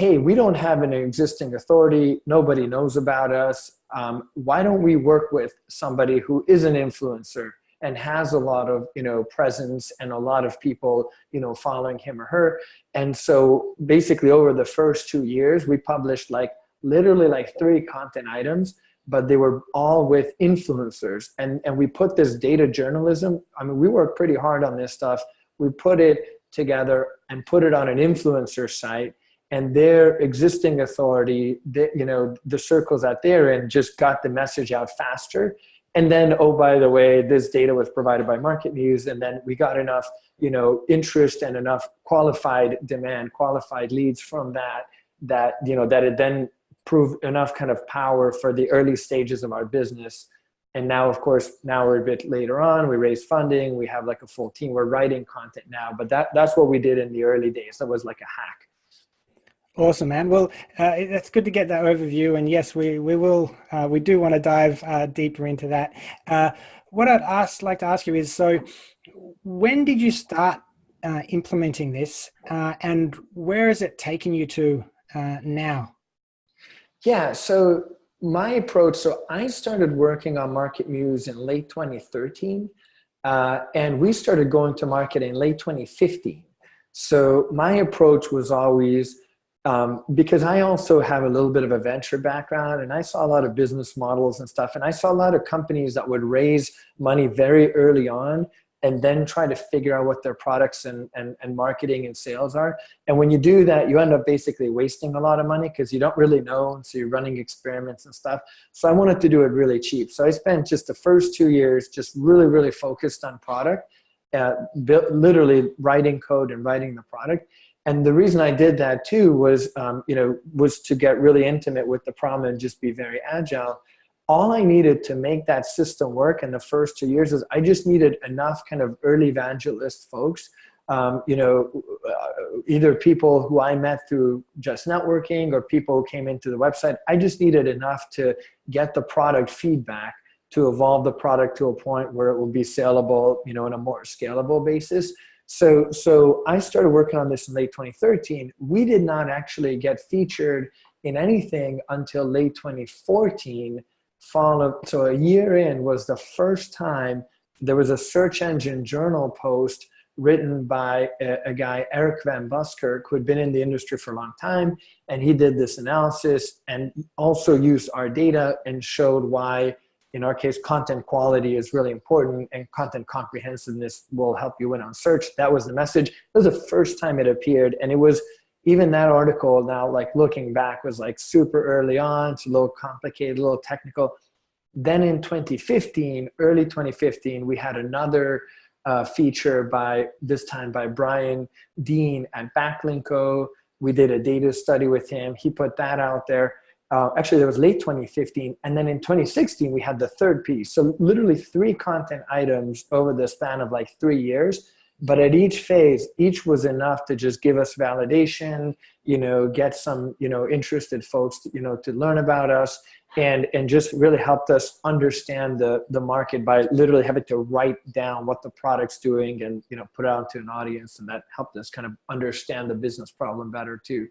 hey, we don't have an existing authority. Nobody knows about us. Why don't we work with somebody who is an influencer and has a lot of, presence and a lot of people, following him or her. And so basically over the first 2 years, we published literally 3 content items, but they were all with influencers. And we put this data journalism. I mean, we worked pretty hard on this stuff. We put it together and put it on an influencer site, and their existing authority, the circles that they're in just got the message out faster. And then, oh, by the way, this data was provided by MarketMuse, and then we got enough, interest and enough qualified demand, qualified leads from that it then proved enough kind of power for the early stages of our business. And now, of course, we're a bit later on, we raised funding, we have a full team, we're writing content now, but that's what we did in the early days. That was like a hack. Awesome, man. Well, that's good to get that overview. And yes, we do want to dive deeper into that. What I'd like to ask you is, so when did you start implementing this, and where is it taking you to now? Yeah, so my approach, so I started working on MarketMuse in late 2013, and we started going to market in late 2015. So my approach was always, because I also have a little bit of a venture background, and I saw a lot of business models and stuff, and I saw a lot of companies that would raise money very early on and then try to figure out what their products and marketing and sales are. And when you do that, you end up basically wasting a lot of money because you don't really know, and so you're running experiments and stuff. So I wanted to do it really cheap. So I spent just the first 2 years just really focused on product, literally writing code and writing the product. And the reason I did that too was, was to get really intimate with the problem and just be very agile. All I needed to make that system work in the first 2 years is I just needed enough kind of early evangelist folks, either people who I met through just networking or people who came into the website. I just needed enough to get the product feedback to evolve the product to a point where it will be saleable, on a more scalable basis. So I started working on this in late 2013. We did not actually get featured in anything until late 2014. So a year in was the first time there was a search engine journal post written by a guy, Erik van Buskirk, who had been in the industry for a long time. And he did this analysis and also used our data and showed why, in our case, content quality is really important and content comprehensiveness will help you win on search. That was the message. It was the first time it appeared. And it was, even that article now, looking back, was super early on. It's a little complicated, a little technical. Then in 2015, early 2015, we had another feature this time by Brian Dean at Backlinks. We did a data study with him. He put that out there. Actually, that was late 2015. And then in 2016, we had the third piece. So literally 3 content items over the span of 3 years. But at each phase, each was enough to just give us validation, get some, interested folks, to learn about us, and just really helped us understand the market by literally having to write down what the product's doing and, put it out to an audience. And that helped us kind of understand the business problem better too.